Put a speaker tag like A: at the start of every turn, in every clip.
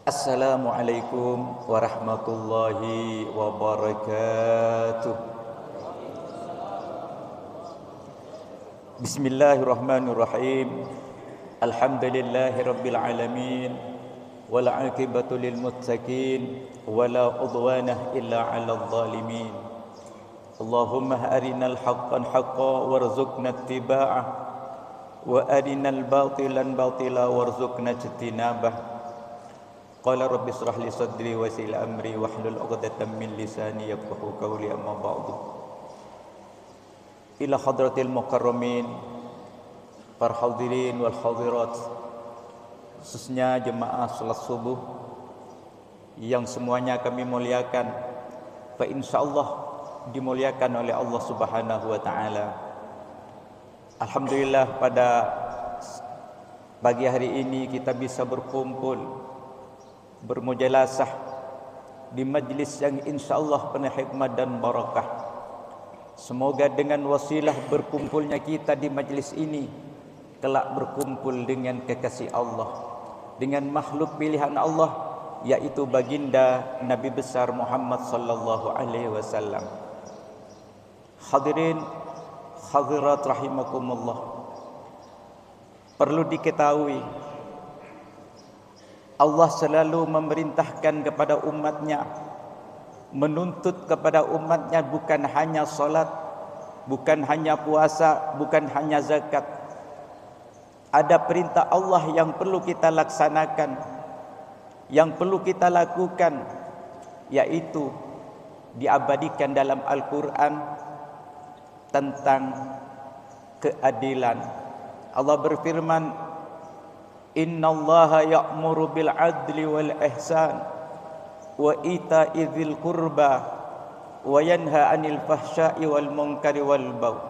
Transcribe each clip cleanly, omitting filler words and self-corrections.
A: Assalamualaikum warahmatullahi wabarakatuh. Bismillahirrahmanirrahim. Alhamdulillahi rabbil alamin. Wal 'aqibatu lil muttaqin wala udwana illa 'alal zalimin. Allahumma arinal haqqan haqqan warzuqna ittiba'ah wa arinal batilan batila warzuqna ijtinabah. Qala rabbi israh li sadri wa yassir li amri wahlul 'uqdatam min lisani yafqahu qawli, amma ba'du. Ila hadratil mukarramin, para hadirin wal hadirat, khususnya jemaah salat subuh yang semuanya kami muliakan, fa insyaallah dimuliakan oleh Allah Subhanahu wa taala. Alhamdulillah, pada pagi hari ini kita bisa berkumpul bermujalasah di majlis yang insyaallah penuh hikmah dan barakah. Semoga dengan wasilah berkumpulnya kita di majlis ini, kelak berkumpul dengan kekasih Allah, dengan makhluk pilihan Allah, yaitu baginda Nabi besar Muhammad sallallahu alaihi wasallam. Hadirin hadirat rahimakumullah, perlu diketahui Allah selalu memerintahkan kepada umatnya, menuntut kepada umatnya bukan hanya salat, bukan hanya puasa, bukan hanya zakat. Ada perintah Allah yang perlu kita laksanakan, yang perlu kita lakukan, yaitu diabadikan dalam Al-Quran tentang keadilan. Allah berfirman, Innallaha ya'muru bil adli wal ihsan wa ita'i dzil qurba wa yanha 'anil fahsya'i wal munkari wal baghi.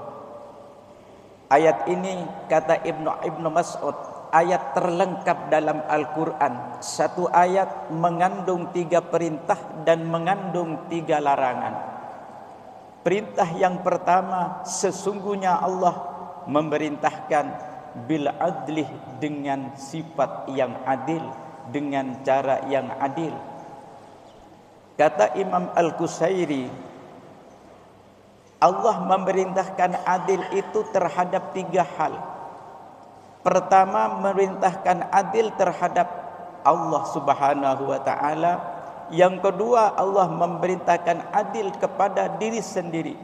A: Ayat ini, kata Ibnu Mas'ud, ayat terlengkap dalam Al-Quran. Satu ayat mengandung 3 perintah dan mengandung 3 larangan. Perintah yang pertama, sesungguhnya Allah memerintahkan bil adli, dengan sifat yang adil, dengan cara yang adil. Kata Imam Al-Qusairi, Allah memerintahkan adil itu terhadap 3 hal. Pertama, memerintahkan adil terhadap Allah Subhanahu wa taala. Yang kedua, Allah memerintahkan adil kepada diri sendiri.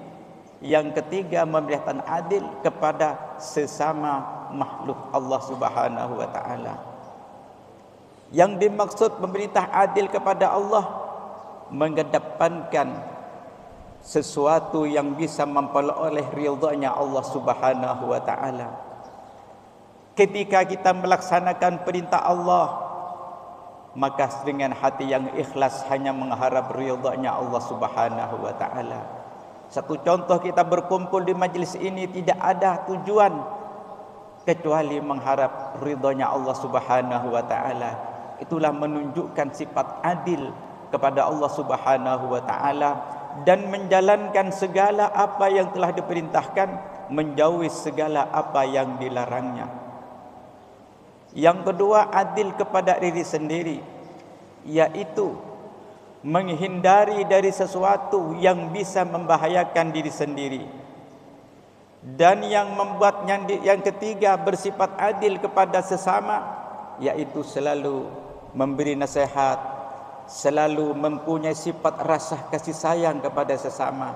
A: Yang ketiga, memerintahkan adil kepada sesama makhluk Allah Subhanahu wa taala. Yang dimaksud pemerintah adil kepada Allah, mengedepankan sesuatu yang bisa memperoleh ridhanya Allah Subhanahu wa taala. Ketika kita melaksanakan perintah Allah, maka dengan hati yang ikhlas hanya mengharap ridhanya Allah Subhanahu wa taala. Satu contoh, kita berkumpul di majlis ini tidak ada tujuan kecuali mengharap ridhonya Allah Subhanahu wa taala. Itulah menunjukkan sifat adil kepada Allah Subhanahu wa taala dan menjalankan segala apa yang telah diperintahkan, menjauhi segala apa yang dilarangnya. Yang kedua, adil kepada diri sendiri, yaitu menghindari dari sesuatu yang bisa membahayakan diri sendiri. Dan yang membuatnya, yang ketiga, bersifat adil kepada sesama, yaitu selalu memberi nasihat, selalu mempunyai sifat rasa kasih sayang kepada sesama.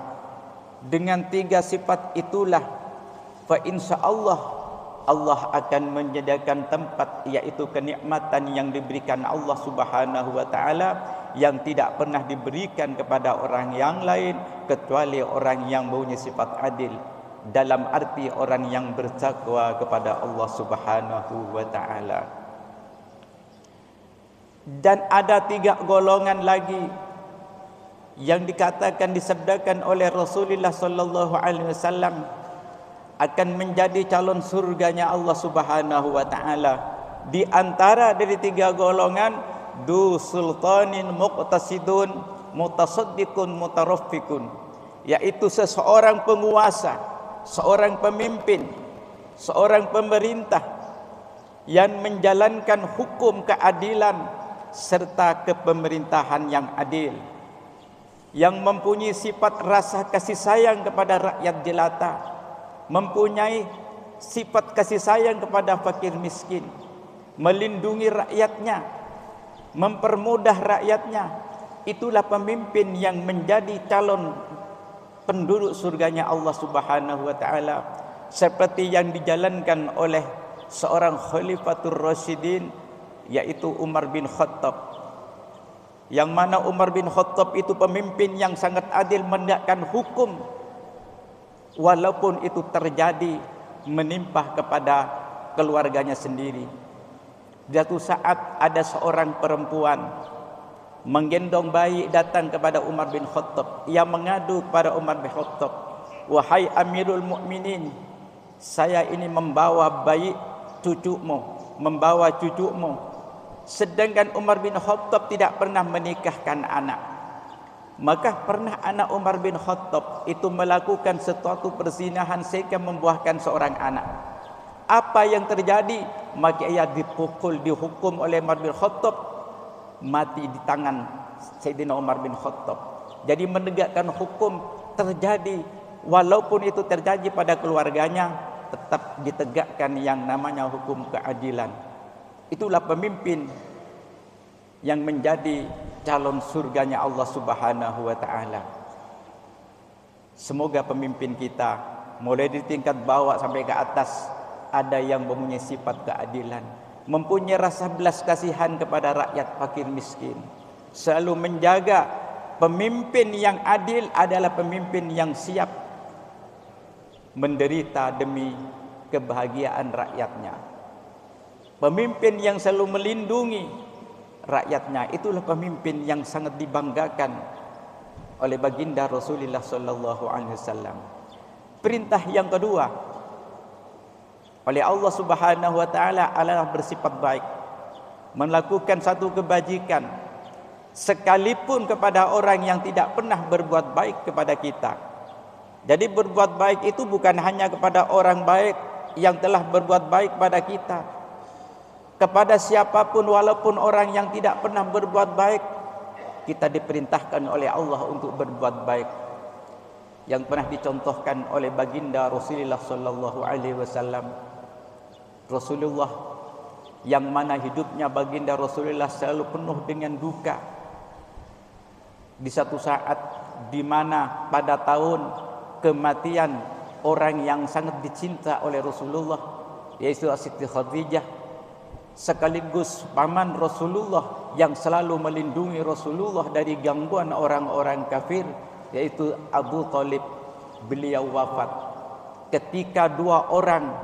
A: Dengan 3 sifat itulah, fa insyaallah Allah akan menyediakan tempat, yaitu kenikmatan yang diberikan Allah Subhanahu wa taala, yang tidak pernah diberikan kepada orang yang lain kecuali orang yang mempunyai sifat adil, dalam arti orang yang bertakwa kepada Allah Subhanahu wa taala. Dan ada 3 golongan lagi yang dikatakan, disabdakan oleh Rasulullah sallallahu alaihi wasallam akan menjadi calon surganya Allah Subhanahu wa taala. Di antara dari 3 golongan, du sultanin muqtasidun mutasaddiqun mutaraffiqun, yaitu seseorang penguasa, seorang pemimpin, seorang pemerintah yang menjalankan hukum keadilan serta kepemerintahan yang adil, yang mempunyai sifat rasa kasih sayang kepada rakyat jelata, mempunyai sifat kasih sayang kepada fakir miskin, melindungi rakyatnya, mempermudah rakyatnya. Itulah pemimpin yang menjadi calon penduduk surganya Allah Subhanahu wa taala, seperti yang dijalankan oleh seorang Khalifatur Rasyidin, yaitu Umar bin Khattab. Yang mana Umar bin Khattab itu pemimpin yang sangat adil menegakkan hukum, walaupun itu terjadi menimpa kepada keluarganya sendiri. Suatu saat ada seorang perempuan menggendong bayi datang kepada Umar bin Khattab. Ia mengadu kepada Umar bin Khattab, "Wahai Amirul Mukminin, saya ini membawa bayi cucumu, membawa cucumu." Sedangkan Umar bin Khattab tidak pernah menikahkan anak. Maka pernah anak Umar bin Khattab itu melakukan suatu perzinahan sehingga membuahkan seorang anak. Apa yang terjadi? Maka ia dipukul, dihukum oleh Umar bin Khattab, mati di tangan Sayyidina Umar bin Khattab. Jadi menegakkan hukum terjadi, walaupun itu terjadi pada keluarganya, tetap ditegakkan yang namanya hukum keadilan. Itulah pemimpin yang menjadi calon surganya Allah Subhanahu wa taala. Semoga pemimpin kita mulai di tingkat bawah sampai ke atas ada yang mempunyai sifat keadilan, mempunyai rasa belas kasihan kepada rakyat fakir miskin, selalu menjaga. Pemimpin yang adil adalah pemimpin yang siap menderita demi kebahagiaan rakyatnya. Pemimpin yang selalu melindungi rakyatnya, itulah pemimpin yang sangat dibanggakan oleh baginda Rasulullah sallallahu alaihi wasallam. Perintah yang kedua oleh Allah Subhanahu wa taala adalah bersifat baik, melakukan satu kebajikan sekalipun kepada orang yang tidak pernah berbuat baik kepada kita. Jadi berbuat baik itu bukan hanya kepada orang baik yang telah berbuat baik pada kita, kepada siapapun walaupun orang yang tidak pernah berbuat baik, kita diperintahkan oleh Allah untuk berbuat baik. Yang pernah dicontohkan oleh baginda Rasulullah sallallahu alaihi wasallam, Rasulullah yang mana hidupnya baginda Rasulullah selalu penuh dengan duka. Di satu saat di mana pada tahun kematian orang yang sangat dicinta oleh Rasulullah, yaitu Siti Khadijah, sekaligus paman Rasulullah yang selalu melindungi Rasulullah dari gangguan orang-orang kafir, yaitu Abu Thalib, beliau wafat ketika dua orang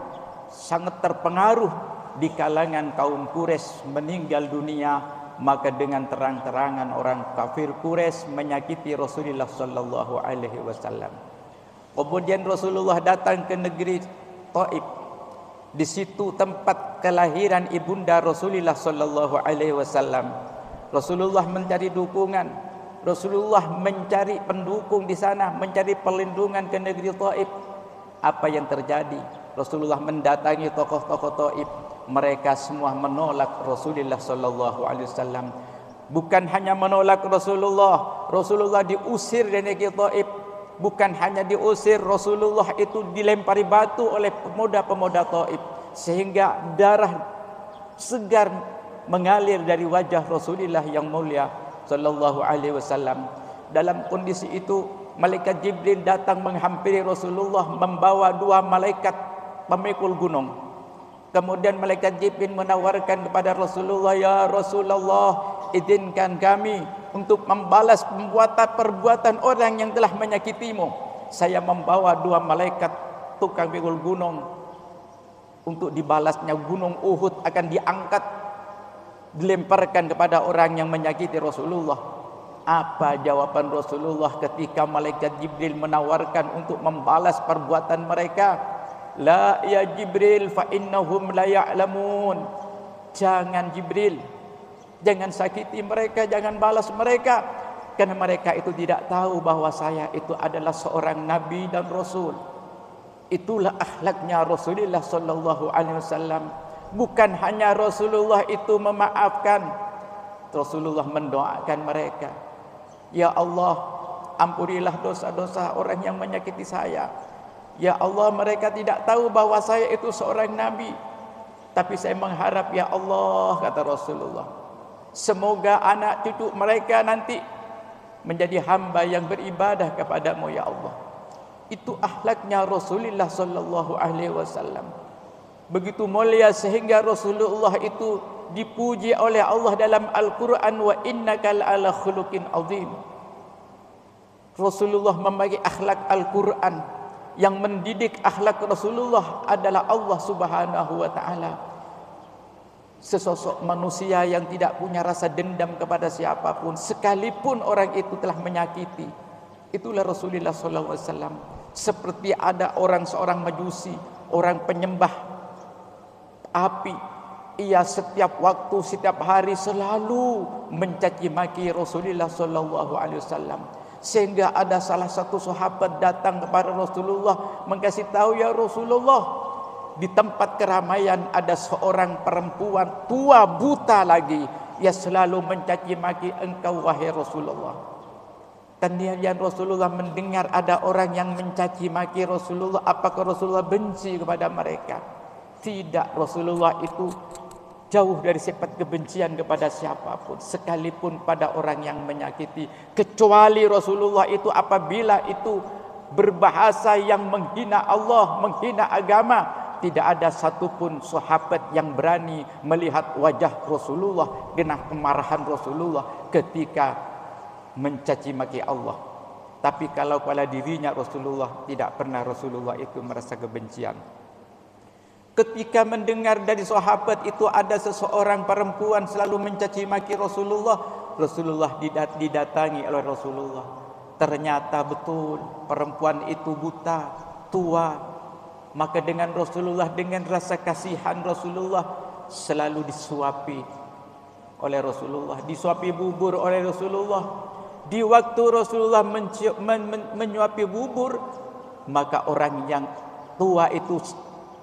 A: sangat terpengaruh di kalangan kaum Quraisy meninggal dunia. Maka dengan terang-terangan orang kafir Quraisy menyakiti Rasulullah sallallahu alaihi wasallam. Kemudian Rasulullah datang ke negeri Taif. Di situ tempat kelahiran ibunda Rasulullah sallallahu alaihi wasallam. Rasulullah mencari dukungan, Rasulullah mencari pendukung di sana, mencari perlindungan ke negeri Taif. Apa yang terjadi? Rasulullah mendatangi tokoh-tokoh Taif. Mereka semua menolak Rasulullah sallallahu alaihi wasallam. Bukan hanya menolak Rasulullah, Rasulullah diusir dari negeri Taif. Bukan hanya diusir, Rasulullah itu dilempari batu oleh pemuda-pemuda Taif, sehingga darah segar mengalir dari wajah Rasulullah yang mulia sallallahu alaihi wasallam. Dalam kondisi itu, malaikat Jibril datang menghampiri Rasulullah membawa dua malaikat pemikul gunung. Kemudian malaikat Jibril menawarkan kepada Rasulullah, "Ya Rasulullah, izinkan kami untuk membalas perbuatan orang yang telah menyakitimu." Saya membawa dua malaikat tukang pikul gunung untuk dibalasnya. Gunung Uhud akan diangkat, dilemparkan kepada orang yang menyakiti Rasulullah. Apa jawaban Rasulullah ketika malaikat Jibril menawarkan untuk membalas perbuatan mereka? La ya Jibril fa innahum la ya'lamun. Jangan Jibril, jangan sakiti mereka, jangan balas mereka, karena mereka itu tidak tahu bahwa saya itu adalah seorang nabi dan rasul. Itulah akhlaknya Rasulullah sallallahu alaihi wasallam. Bukan hanya Rasulullah itu memaafkan, Rasulullah mendoakan mereka, ya Allah, ampunilah dosa-dosa orang yang menyakiti saya. Ya Allah, mereka tidak tahu bahwa saya itu seorang nabi, tapi saya mengharap ya Allah, kata Rasulullah, semoga anak cucu mereka nanti menjadi hamba yang beribadah kepadamu ya Allah. Itu akhlaknya Rasulullah sallallahu alaihi wasallam. Begitu mulia sehingga Rasulullah itu dipuji oleh Allah dalam Al-Quran, wa innaka la'ala khuluqin azim. Rasulullah membagi akhlak Al-Quran. Yang mendidik akhlak Rasulullah adalah Allah subhanahu wa ta'ala. Sesosok manusia yang tidak punya rasa dendam kepada siapapun, sekalipun orang itu telah menyakiti. Itulah Rasulullah sallallahu alaihi wasallam. Seperti ada seorang majusi, orang penyembah api, ia setiap waktu, setiap hari selalu mencaci maki Rasulullah sallallahu alaihi wasallam. Sehingga ada salah satu sahabat datang kepada Rasulullah mengkasih tahu, ya Rasulullah, di tempat keramaian ada seorang perempuan tua buta lagi, ia selalu mencaci maki engkau wahai Rasulullah. Kemudian Rasulullah mendengar ada orang yang mencaci maki Rasulullah, apakah Rasulullah benci kepada mereka? Tidak, Rasulullah itu jauh dari sifat kebencian kepada siapapun, sekalipun pada orang yang menyakiti. Kecuali Rasulullah itu apabila itu berbahasa yang menghina Allah, menghina agama, tidak ada satupun sahabat yang berani melihat wajah Rasulullah dengan kemarahan Rasulullah ketika mencaci maki Allah. Tapi kalau pada dirinya Rasulullah, tidak pernah Rasulullah itu merasa kebencian. Ketika mendengar dari sahabat itu ada seseorang perempuan selalu mencaci maki Rasulullah, Rasulullah didatangi oleh Rasulullah. Ternyata betul perempuan itu buta, tua. Maka dengan Rasulullah, dengan rasa kasihan Rasulullah, selalu disuapi oleh Rasulullah, disuapi bubur oleh Rasulullah. Di waktu Rasulullah menyuapi bubur, maka orang yang tua itu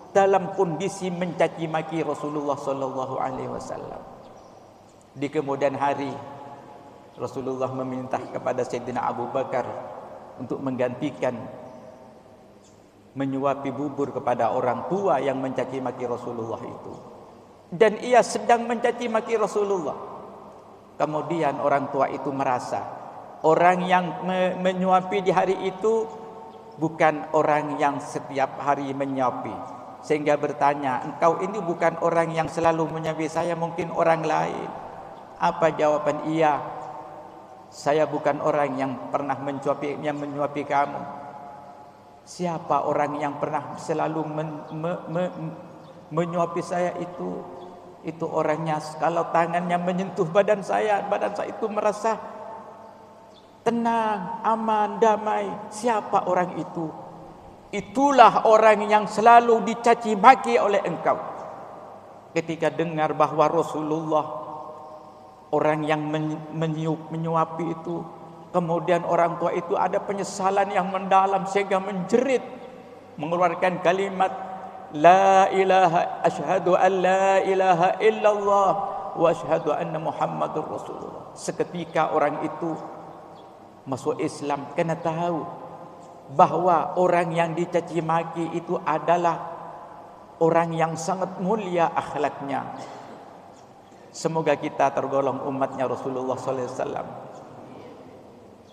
A: dalam kondisi mencaci maki Rasulullah sallallahu alaihi wasallam. Di kemudian hari Rasulullah meminta kepada Sayyidina Abu Bakar untuk menggantikan menyuapi bubur kepada orang tua yang mencaci maki Rasulullah itu. Dan ia sedang mencaci maki Rasulullah. Kemudian orang tua itu merasa orang yang menyuapi di hari itu bukan orang yang setiap hari menyuapi. Sehingga bertanya, engkau ini bukan orang yang selalu menyuapi saya, mungkin orang lain. Apa jawaban ia? Saya bukan orang yang pernah menyuapi kamu. Siapa orang yang pernah selalu menyuapi saya itu? Itu orangnya kalau tangannya menyentuh badan saya itu merasa tenang, aman, damai. Siapa orang itu? Itulah orang yang selalu dicaci maki oleh engkau. Ketika dengar bahwa Rasulullah orang yang menyuapi itu, kemudian orang tua itu ada penyesalan yang mendalam sehingga menjerit, mengeluarkan kalimat la ilaha asyhadu an la ilaha illallah wa asyhadu anna Muhammadur Rasulullah. Seketika orang itu masuk Islam karena tahu bahwa orang yang dicaci maki itu adalah orang yang sangat mulia akhlaknya. Semoga kita tergolong umatnya Rasulullah sallallahu alaihi wasallam.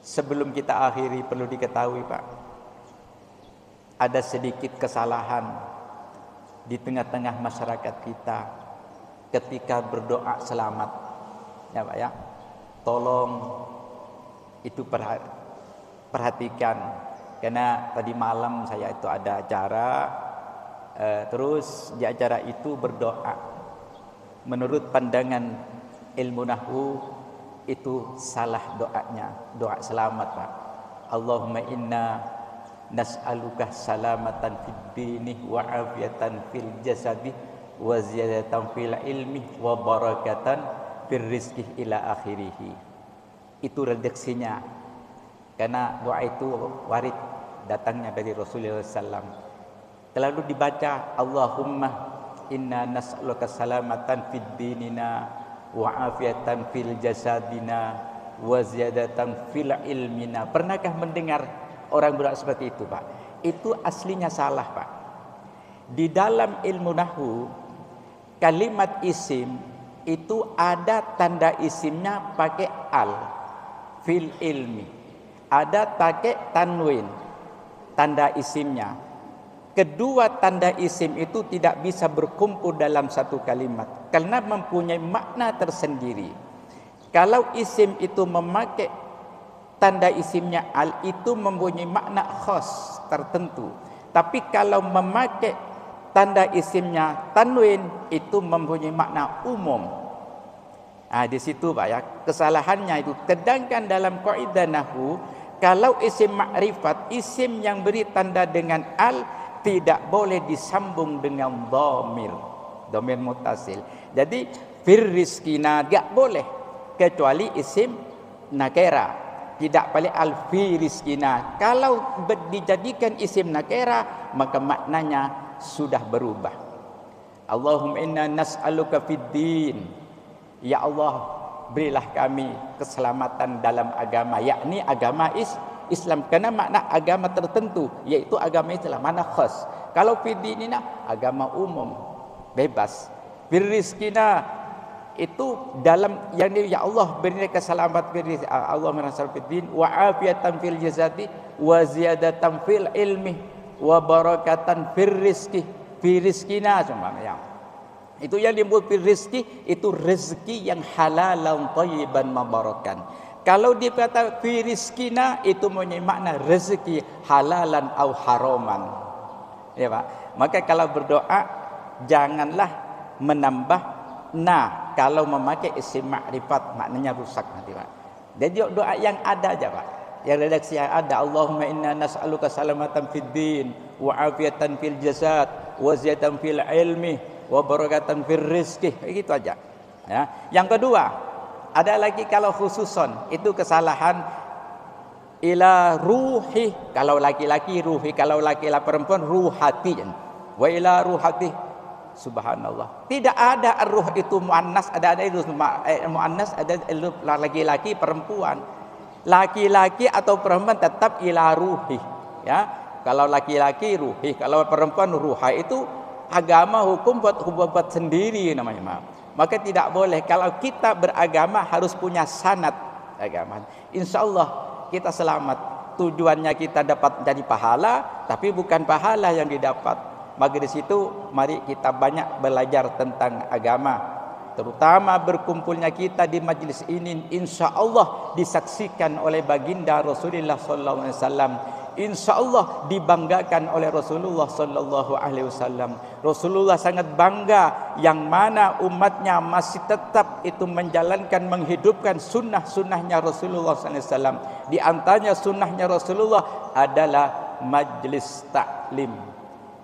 A: Sebelum kita akhiri, perlu diketahui Pak, ada sedikit kesalahan di tengah-tengah masyarakat kita ketika berdoa selamat, ya Pak ya. Tolong itu perhatikan. Karena tadi malam saya itu ada acara, terus di acara itu berdoa. Menurut pandangan ilmu nahwu itu salah doanya, doa selamat Pak. Allahumma inna nas'aluka salamatan fid dini wa afiyatan fil jasadi wa ziyadatan fil ilmi wa barakatan fir rizqi ila akhirih. Itu redaksinya. Karena doa itu warid datangnya dari Rasulullah SAW. Lalu dibaca Allahumma inna nas'aluka salamatan fid dinina wa afiatan fil jasadina wa ziyadatan fil ilmina. Pernahkah mendengar orang berdoa seperti itu, Pak? Itu aslinya salah, Pak. Di dalam ilmu nahwu, kalimat isim itu ada tanda isimnya pakai al fil ilmi, ada pakai tanwin tanda isimnya. Kedua tanda isim itu tidak bisa berkumpul dalam satu kalimat karena mempunyai makna tersendiri. Kalau isim itu memakai tanda isimnya al, itu mempunyai makna khas tertentu. Tapi kalau memakai tanda isimnya tanwin, itu mempunyai makna umum. Di situ, Pak, ya, kesalahannya itu. Sedangkan dalam kaidah nahwu, kalau isim ma'rifat, isim yang beri tanda dengan al tidak boleh disambung dengan dhamir, dhamir muttasil. Jadi fir rizqina tidak boleh, kecuali isim nakira. Tidak boleh al fi rizqina. Kalau dijadikan isim nakira, maka maknanya sudah berubah. Allahumma inna nas'aluka fid din. Ya Allah, berilah kami keselamatan dalam agama, yakni agama Islam. Karena makna agama tertentu, yaitu agama Islam, mana khas. Kalau fid dinina, agama umum, bebas. Fir rizqina, itu dalam yang ini, ya Allah berilah keselamatan, Allah merasa fid din, wa afiatan fil jasadi, wa ziyadatan fil ilmi, wa barakatan fir rizqi, fi rizqina semuanya. Itu yang disebut fil rizqi, itu rezeki yang halalan thayyiban mubarakan. Kalau dikata fi rizqina, itu mempunyai makna rezeki halalan au haraman. Ya, Pak. Maka kalau berdoa janganlah menambah na. Kalau memakai isim ma'rifat, maknanya rusak nanti, Pak. Jadi doa yang ada aja, Pak. Yang redaksi yang ada, Allahumma inna nas'aluka salamatan fid din, wa afiatan fil jasad, wa ziyadatan fil ilmi, wa barakatan fil rizqi. Begitu aja. Ya. Yang kedua, ada lagi kalau khususon, itu kesalahan ila ruhi. Kalau laki-laki ruhi, kalau laki-laki perempuan ruhati. Wa ila ruhati. Subhanallah. Tidak ada ruh itu muannas, ada itu muannas, ada laki-laki perempuan. Laki-laki atau perempuan tetap ila ruhi. Ya. Kalau laki-laki ruhi, kalau perempuan ruha, itu agama hukum buat sendiri namanya. Maka tidak boleh. Kalau kita beragama harus punya sanad agama. Insya Allah kita selamat. Tujuannya kita dapat jadi pahala, tapi bukan pahala yang didapat. Maka di situ mari kita banyak belajar tentang agama. Terutama berkumpulnya kita di majlis ini, insya Allah disaksikan oleh baginda Rasulullah sallallahu alaihi wasallam. Insya Allah dibanggakan oleh Rasulullah sallallahu alaihi wasallam. Rasulullah sangat bangga yang mana umatnya masih tetap itu menjalankan, menghidupkan sunnah-sunnahnya Rasulullah sallallahu alaihi wasallam. Di antaranya sunnahnya Rasulullah adalah majlis taklim.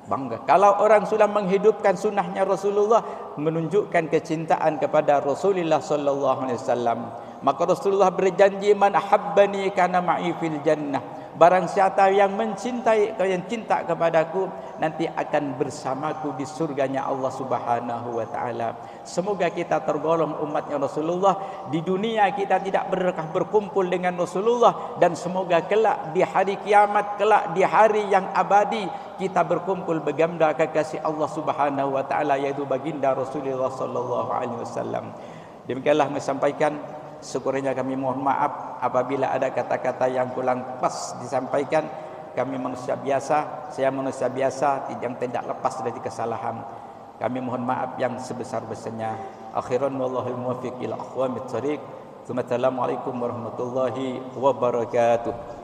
A: Bangga. Kalau orang sudah menghidupkan sunnahnya Rasulullah, menunjukkan kecintaan kepada Rasulullah sallallahu alaihi wasallam. Maka Rasulullah berjanji, man ahabbani kana ma'i fil jannah. Barang siapa yang mencintai, yang cinta kepadaku, nanti akan bersamaku di surganya Allah Subhanahu wa taala. Semoga kita tergolong umatnya Rasulullah. Di dunia kita tidak berkumpul dengan Rasulullah, dan semoga kelak di hari kiamat, kelak di hari yang abadi, kita berkumpul berganda kekasih Allah Subhanahu wa taala, yaitu baginda Rasulullah sallallahu alaihi wasallam. Demikianlah saya sampaikan. Syukurnya kami mohon maaf apabila ada kata-kata yang kurang pas disampaikan. Kami manusia biasa, saya manusia biasa yang tidak lepas dari kesalahan. Kami mohon maaf yang sebesar-besarnya. Akhiran wallahul muwaffiq ila aqwamit thoriq. Assalamualaikum warahmatullahi wabarakatuh.